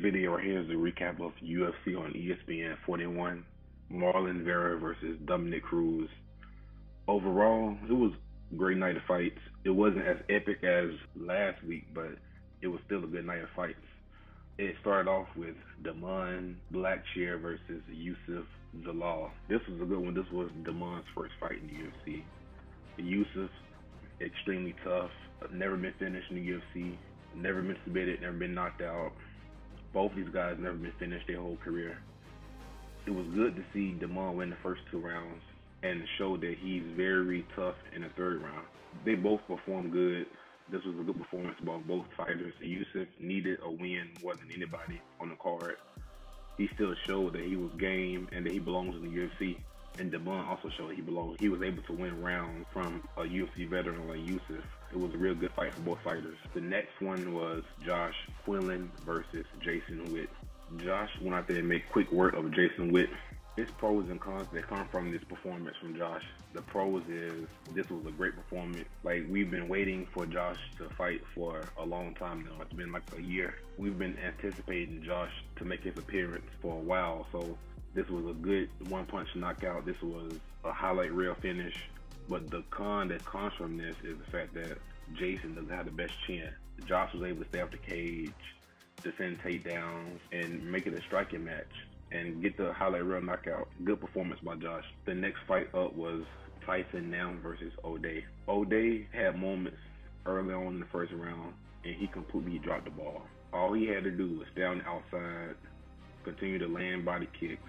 video right here is a recap of UFC on ESPN 41. Marlon Vera versus Dominick Cruz. Overall, it was a great night of fights. It wasn't as epic as last week, but it was still a good night of fights. It started off with Damon Blackshear versus Yusuf Zalal. This was a good one. This was Damon's first fight in the UFC. Yusuf, extremely tough, never been finished in the UFC, never been submitted, never been knocked out. Both these guys never been finished their whole career. It was good to see Damon win the first 2 rounds and show that he's very tough in the 3rd round. They both performed good. This was a good performance by both fighters. Yusuf needed a win more than anybody on the card. He still showed that he was game and that he belongs in the UFC. And Damon also showed he belongs. He was able to win rounds from a UFC veteran like Yusuf. It was a real good fight for both fighters. The next one was Josh Quinlan versus Jason Witt. Josh went out there and made quick work of Jason Witt. There's pros and cons that come from this performance from Josh. The pros is this was a great performance. Like, we've been waiting for Josh to fight for a long time now. It's been like a year. We've been anticipating Josh to make his appearance for a while. So this was a good one-punch knockout. This was a highlight reel finish. But the con that comes from this is the fact that Jason doesn't have the best chin. Josh was able to stay off the cage, defend takedowns, and make it a striking match and get the highlight reel knockout. Good performance by Josh. The next fight up was Tyson Nam versus O'Day. O'Day had moments early on in the 1st round, and he completely dropped the ball. All he had to do was stay on the outside, continue to land body kicks,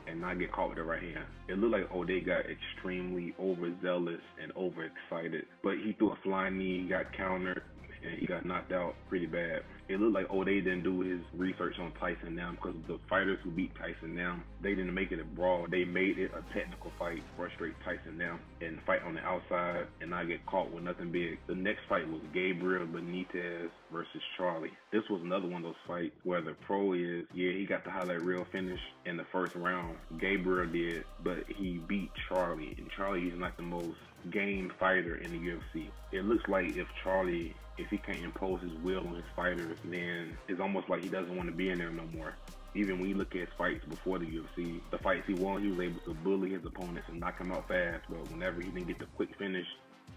and not get caught with the right hand. It looked like O'Day got extremely overzealous and overexcited, but he threw a flying knee, he got countered, and he got knocked out pretty bad. It looked like O'Day didn't do his research on Tyson Nam, because the fighters who beat Tyson Nam, they didn't make it a brawl. They made it a technical fight, frustrate Tyson Nam, and fight on the outside and not get caught with nothing big. The next fight was Gabriel Benitez versus Charlie. This was another one of those fights where the pro is, yeah, he got the highlight reel finish in the 1st round. Gabriel did, but he beat Charlie, and Charlie is not the most game fighter in the UFC. It looks like if Charlie, if he can't impose his will on his fighters, then it's almost like he doesn't want to be in there no more. Even when you look at his fights before the UFC, the fights he won, he was able to bully his opponents and knock them out fast, but whenever he didn't get the quick finish,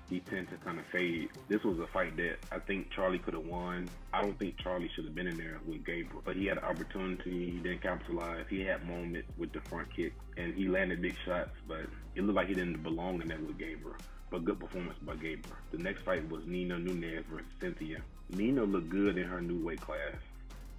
he tends to kind of fade. This was a fight that I think Charlie could have won. I don't think Charlie should have been in there with Gabriel, but he had an opportunity. He didn't capitalize. He had moments with the front kick, and he landed big shots, but it looked like he didn't belong in there with Gabriel. But good performance by Gabriel. The next fight was Nina Nunes versus Cynthia. Nina looked good in her new weight class.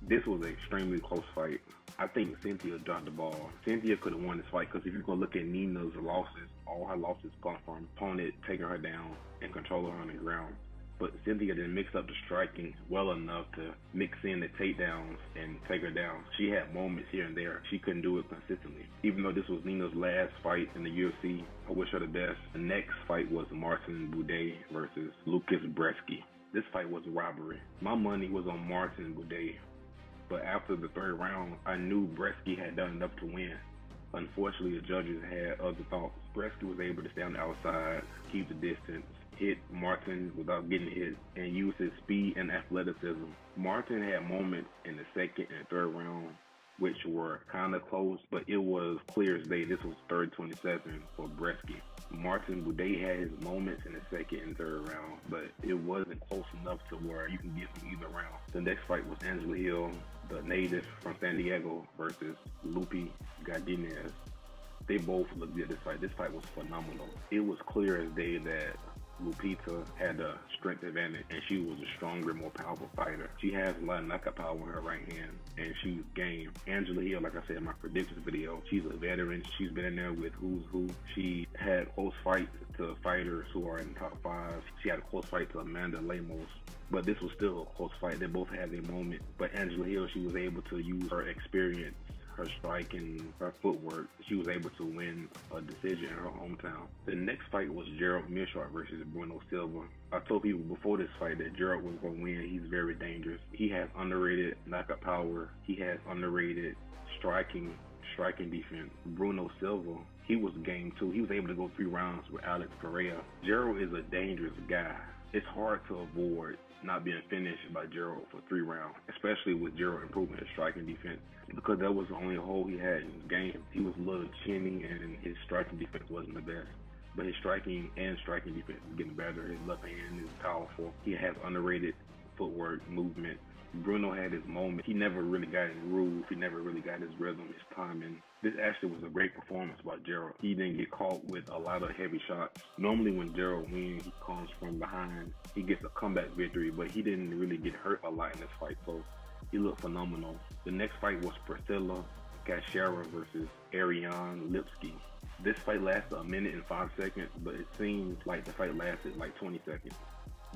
This was an extremely close fight. I think Cynthia dropped the ball. Cynthia could have won this fight, because if you're going to look at Nina's losses, all her losses come from opponent taking her down and controlling her on the ground. But Cynthia didn't mix up the striking well enough to mix in the takedowns and take her down. She had moments here and there. She couldn't do it consistently. Even though this was Nina's last fight in the UFC, I wish her the best. The next fight was Martin Buday versus Lucas Bresky. This fight was a robbery. My money was on Martin Buday, but after the 3rd round, I knew Bresky had done enough to win. Unfortunately, the judges had other thoughts. Bresky was able to stay on the outside, keep the distance, hit Martin without getting hit, and use his speed and athleticism. Martin had moments in the 2nd and 3rd round which were kind of close, but it was clear as day. This was 3rd-27 for Bresky. Martin Buday had his moments in the 2nd and 3rd round, but it wasn't close enough to where you can get from either round. The next fight was Angela Hill, the native from San Diego, versus Lupi Godinez. They both looked good this fight. This fight was phenomenal. It was clear as day that Lupita had a strength advantage, and she was a stronger, more powerful fighter. She has a lot of knockout power in her right hand, and she's game. Angela Hill, like I said in my predictions video, she's a veteran. She's been in there with who's who. She had close fights to fighters who are in the top 5. She had a close fight to Amanda Lemos, but this was still a close fight. They both had their moment, but Angela Hill, she was able to use her experience, her strike, and her footwork. She was able to win a decision in her hometown. The next fight was Gerald Meerschaert versus Bruno Silva. I told people before this fight that Gerald was going to win. He's very dangerous. He has underrated knockout power. He has underrated striking defense. Bruno Silva, he was game too. He was able to go 3 rounds with Alex Pereira. Gerald is a dangerous guy. It's hard to avoid not being finished by Gerald for 3 rounds, especially with Gerald improving his striking defense, because that was the only hole he had in his game. He was a little chinny and his striking defense wasn't the best. But his striking defense is getting better. His left hand is powerful. He has underrated footwork, movement. Bruno had his moment. He never really got his groove. He never really got his rhythm, his timing. This actually was a great performance by Gerald. He didn't get caught with a lot of heavy shots. Normally when Gerald wins, he comes from behind. He gets a comeback victory, but he didn't really get hurt a lot in this fight, so he looked phenomenal. The next fight was Priscilla Cachoeira versus Ariane Lipski. This fight lasted 1 minute and 5 seconds, but it seems like the fight lasted like 20 seconds.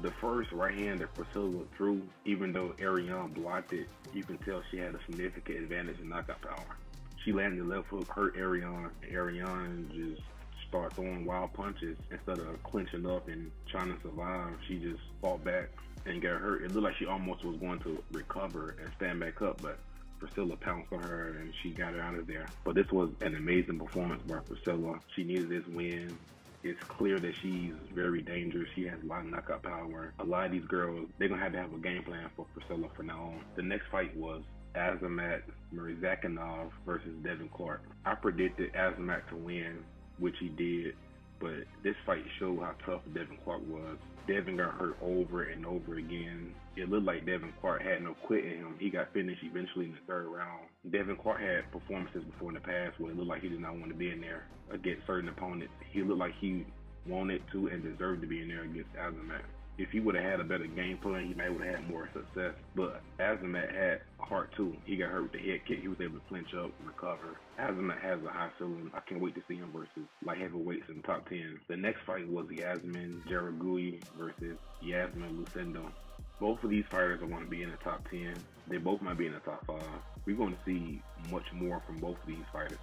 The first right hand that Priscilla threw, even though Ariane blocked it, you can tell she had a significant advantage in knockout power. She landed the left hook, hurt Ariane, and Ariane just started throwing wild punches. Instead of clinching up and trying to survive, she just fought back and got hurt. It looked like she almost was going to recover and stand back up, but Priscilla pounced on her and she got her out of there. But this was an amazing performance by Priscilla. She needed this win. It's clear that she's very dangerous. She has a lot of knockout power. A lot of these girls, they're going to have a game plan for Priscilla from now on. The next fight was Azamat Murzakanov versus Devin Clark. I predicted Azamat to win, which he did, but this fight showed how tough Devin Clark was. Devin got hurt over and over again. It looked like Devin Clark had no quit in him. He got finished eventually in the 3rd round. Devin Clark had performances before in the past where it looked like he did not want to be in there against certain opponents. He looked like he wanted to and deserved to be in there against Azamat. If he would have had a better game plan, he might would have had more success. But Azamat had heart too. He got hurt with the head kick. He was able to clinch up and recover. Azamat has a high ceiling. I can't wait to see him versus light heavyweights in the top 10. The next fight was Yasmin Jaragui versus Yasmin Lucendo. Both of these fighters are going to be in the top 10. They both might be in the top 5. We're going to see much more from both of these fighters,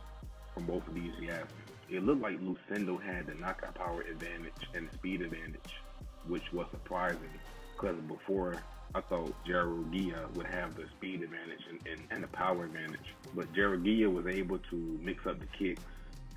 from both of these Yasmin. It looked like Lucendo had the knockout power advantage and the speed advantage, which was surprising because before I thought Jaragui would have the speed advantage and the power advantage. But Jaragui was able to mix up the kicks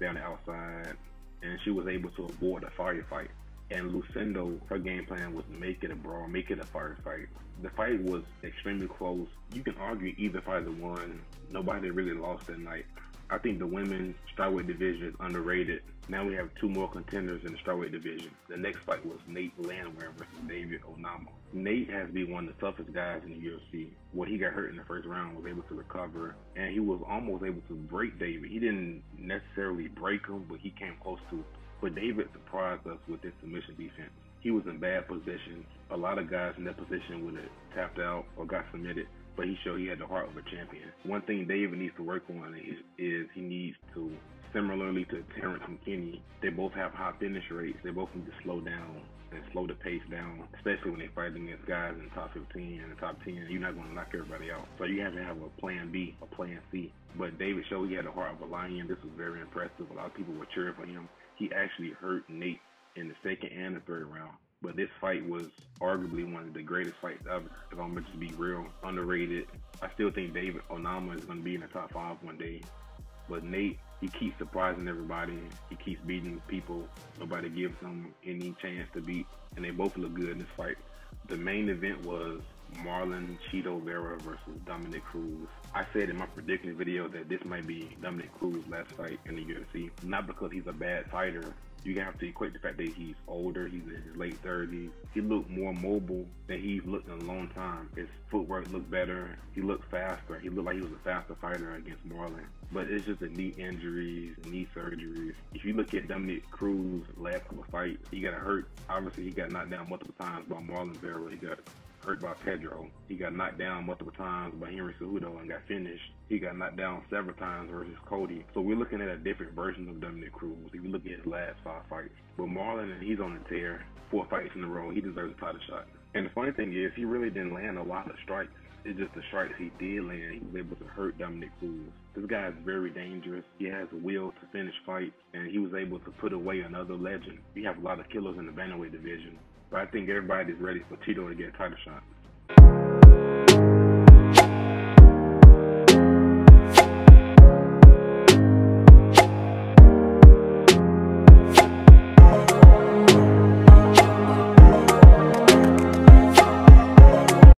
down the outside, and she was able to avoid a firefight. And Lucendo, her game plan was to make it a brawl, make it a firefight. The fight was extremely close. You can argue either fighter won. Nobody really lost that night. I think the women's strawweight division is underrated. Now we have 2 more contenders in the strawweight division. The next fight was Nate Landwehr versus David Onama. Nate has to be one of the toughest guys in the UFC. When he got hurt in the 1st round, was able to recover, and he was almost able to break David. He didn't necessarily break him, but he came close to it. But David surprised us with his submission defense. He was in bad position. A lot of guys in that position would have tapped out or got submitted, but he showed he had the heart of a champion. One thing David needs to work on is he needs to, similarly to Terrence McKinney, they both have high finish rates. They both need to slow down and slow the pace down, especially when they fight against guys in the top 15 and the top 10. You're not going to knock everybody out. So you have to have a plan B, a plan C. But David showed he had the heart of a lion. This was very impressive. A lot of people were cheering for him. He actually hurt Nate in the 2nd and the 3rd round. But this fight was arguably one of the greatest fights ever, if I'm going to be real. Underrated. I still think David Onama is going to be in the top 5 one day. But Nate, he keeps surprising everybody. He keeps beating people. Nobody gives him any chance to beat. And they both look good in this fight. The main event was Marlon Chito Vera versus Dominick Cruz. I said in my prediction video that this might be Dominick Cruz's last fight in the UFC. Not because he's a bad fighter. You have to equate the fact that he's older, he's in his late 30s. He looked more mobile than he's looked in a long time. His footwork looked better. He looked faster. He looked like he was a faster fighter against Marlon. But it's just the knee injuries, knee surgeries. If you look at Dominick Cruz's last couple of fights, he got hurt. Obviously, he got knocked down multiple times by Marlon Vera. He got hurt by Pedro. He got knocked down multiple times by Henry Cejudo and got finished. He got knocked down several times versus Cody. So we're looking at a different version of Dominick Cruz if you look at his last 5 fights. But Marlon, he's on a tear. 4 fights in a row. He deserves a title shot. And the funny thing is, he really didn't land a lot of strikes. It's just the strikes he did land, he was able to hurt Dominick Cruz. This guy is very dangerous. He has a will to finish fights, and he was able to put away another legend. We have a lot of killers in the bantamweight division, but I think everybody's ready for Chito to get a title shot.